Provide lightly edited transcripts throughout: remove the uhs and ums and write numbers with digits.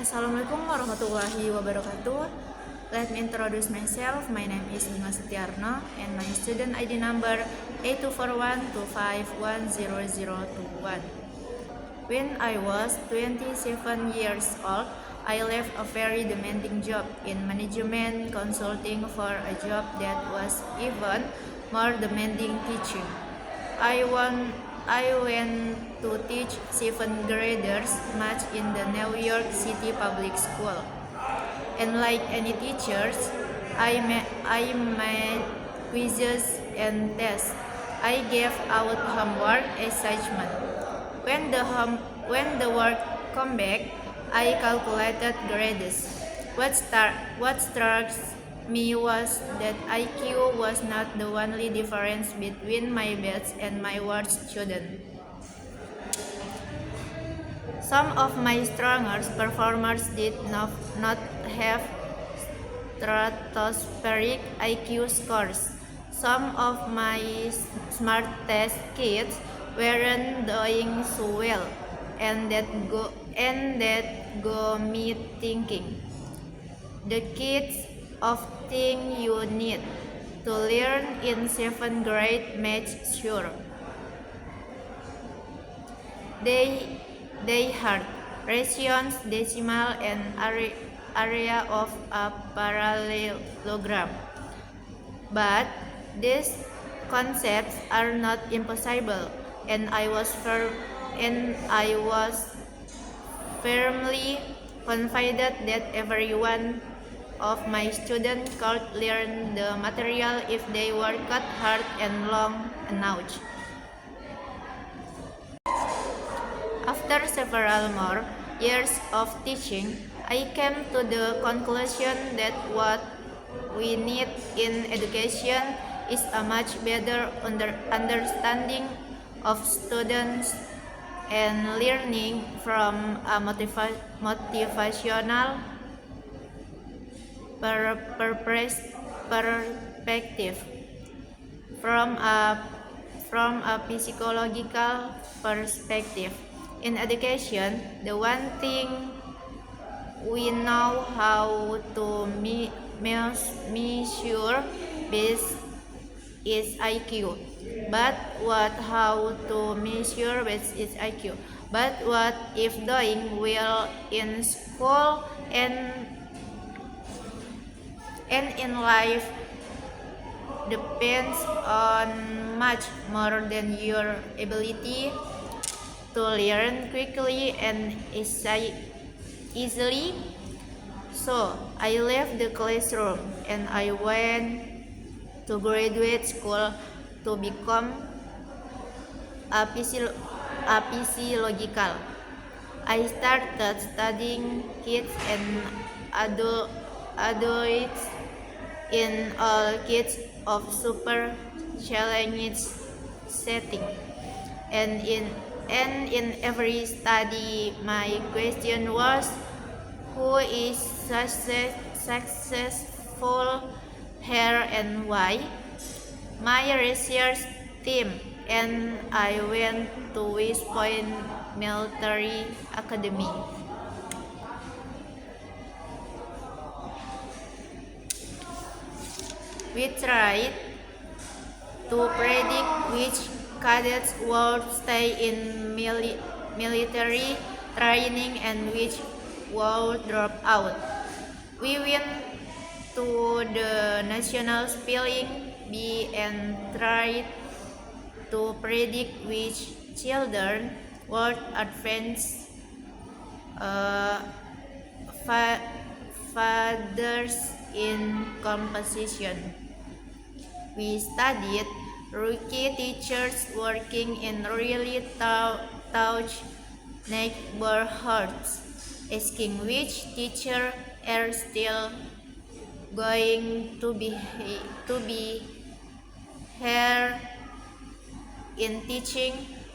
Assalamualaikum warahmatullahi wabarakatuh. Let me introduce myself. My name is Bunga Setiarno and my student ID number 824125100021. When I was 27 years old, I left a very demanding job in management consulting for a job that was even more demanding teaching. I went to teach 7th graders math in the New York City Public School. And like any teachers, I made quizzes and tests. I gave out homework assignment. When the work come back, I calculated grades. What struck me was that IQ was not the only difference between my best and my worst student. Some of my strongest performers did not have stratospheric IQ scores. Some of my smartest kids weren't doing so well, and that got me thinking. The kids of thing you need to learn in 7th grade math, sure. They had ratios, decimal, and area of a parallelogram. But these concepts are not impossible, and I was firmly confident that every one of my students could learn the material if they worked hard and long enough. After several more years of teaching, I came to the conclusion that what we need in education is a much better understanding of students and learning from a motivational perspective, from a psychological perspective. In education, the one thing we know how to measure best is IQ. But how to measure best is IQ? But what if doing well in school and in life depends on much more than your ability to learn quickly and easily? So I left the classroom and I went to graduate school to become a physiological. I started studying kids and adults in all kids of super challenging setting, and in every study my question was, who is successful here and why? My research team and I went to West Point Military Academy. We tried to predict which cadets would stay in military training and which would drop out. We went to the National Spelling Bee and tried to predict which children would advance fathers in composition. We studied rookie teachers working in really touch neighborhoods, asking which teacher are still going to be here in teaching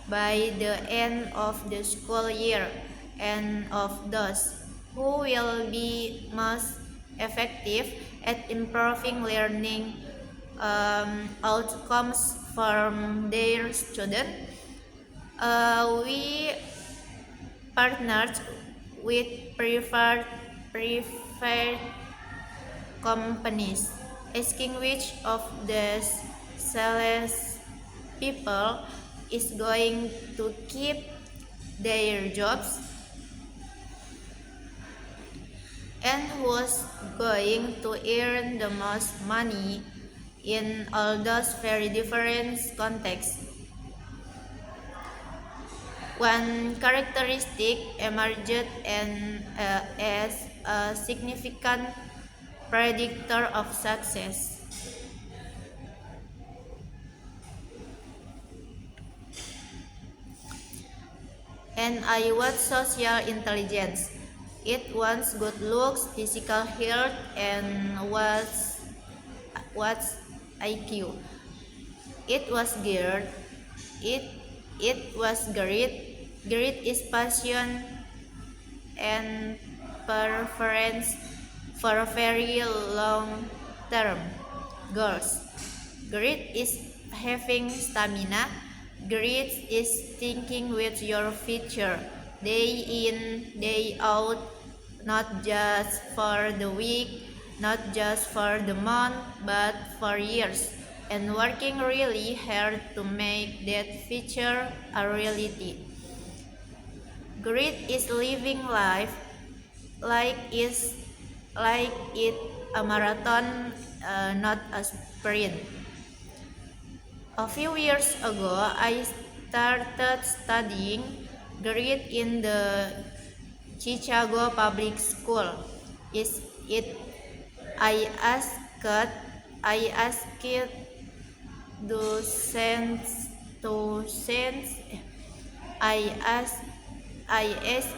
by the end of the school year, and of those who will be most effective at improving learning outcomes from their students. We partnered with preferred companies, asking which of the sales people is going to keep their jobs and who's going to earn the most money in all those very different contexts. One characteristic emerged as a significant predictor of success, and I was social intelligence. It wants good looks, physical health, and what's IQ. It was geared. It it was great. Great is passion and preference for very long term goals. Great is having stamina. Great is thinking with your future, day in, day out, not just for the week, not just for the month, but for years, and working really hard to make that future a reality. Great is living life like is like it a marathon, not a sprint. A few years ago, I started studying Greek in the Chicago Public School. Is it? I asked. I asked docents. Docents. I asked. I asked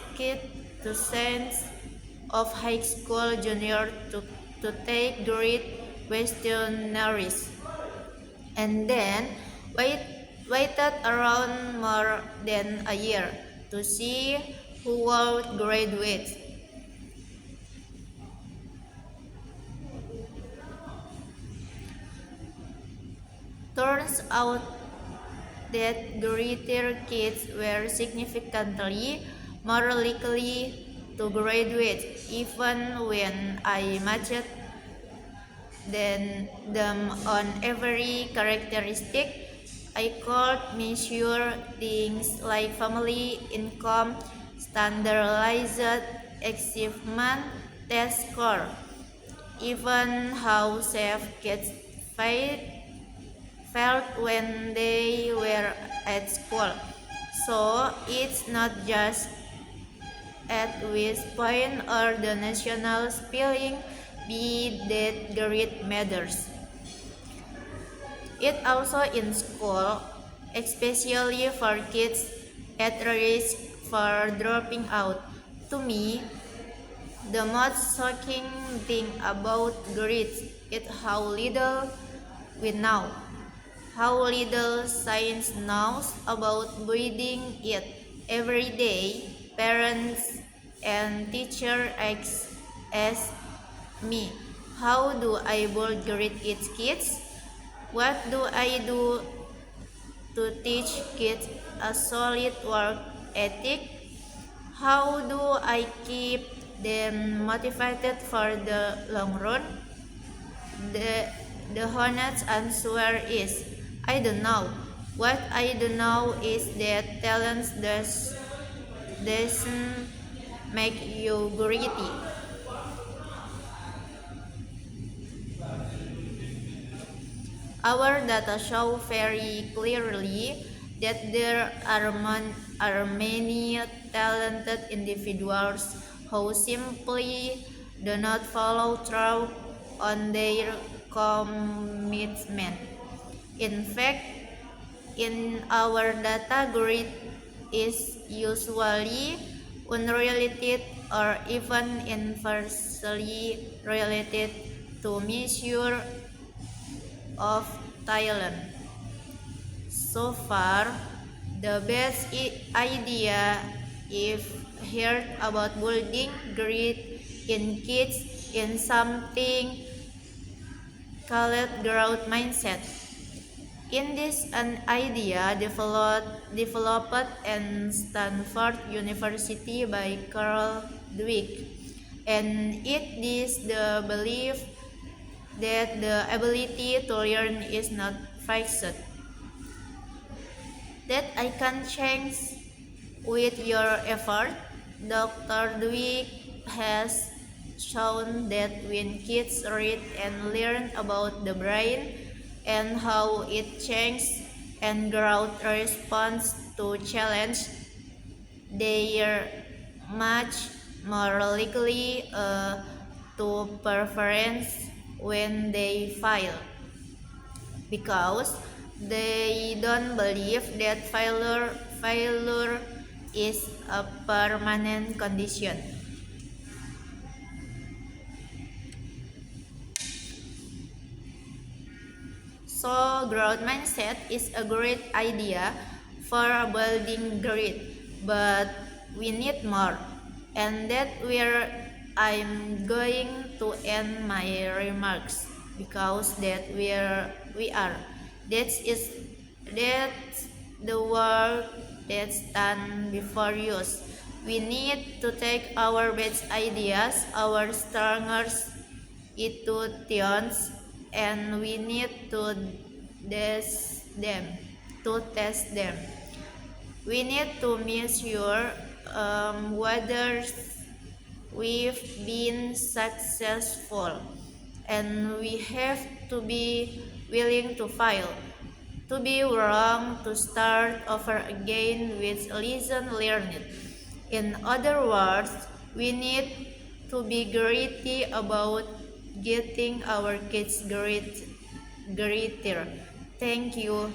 docents of high school junior to take Greek questionnaires, and then waited around more than a year to see who would graduate. Turns out that greater kids were significantly more likely to graduate even when I matched them on every characteristic. I could measure things like family income, standardized achievement test score, even how safe kids felt when they were at school. So it's not just at West Point or the national spelling bee that grade matters. It also in school, especially for kids at risk for dropping out. To me, the most shocking thing about grades is how little we know, how little science knows about breeding it. Every day, parents and teachers ask me, how do I build grade its kids? What do I do to teach kids a solid work ethic? How do I keep them motivated for the long run? The, the honest answer is, I don't know. What I do know is that talent doesn't make you greedy. Our data show very clearly that there are many talented individuals who simply do not follow through on their commitment. In fact, in our data, grade is usually unrelated or even inversely related to measure of Thailand. So far, the best idea if heard about building greed in kids in something called growth mindset. In this, an idea developed in Stanford University by Carol Dweck, and it is the belief that the ability to learn is not fixed, that I can change with your effort. Dr. Dweck has shown that when kids read and learn about the brain and how it changes and growth responds to challenge, they are much more likely to performance when they fail, because they don't believe that failure is a permanent condition. So growth mindset is a great idea for building grit, but we need more. And that where I'm going to end my remarks, because that where we are. That's the work that's done before us. We need to take our best ideas, our strongest institutions, and we need to test them test them. We need to measure whether we've been successful, and we have to be willing to fail, to be wrong, to start over again with lesson learned. In other words, we need to be gritty about getting our kids greater. Thank you.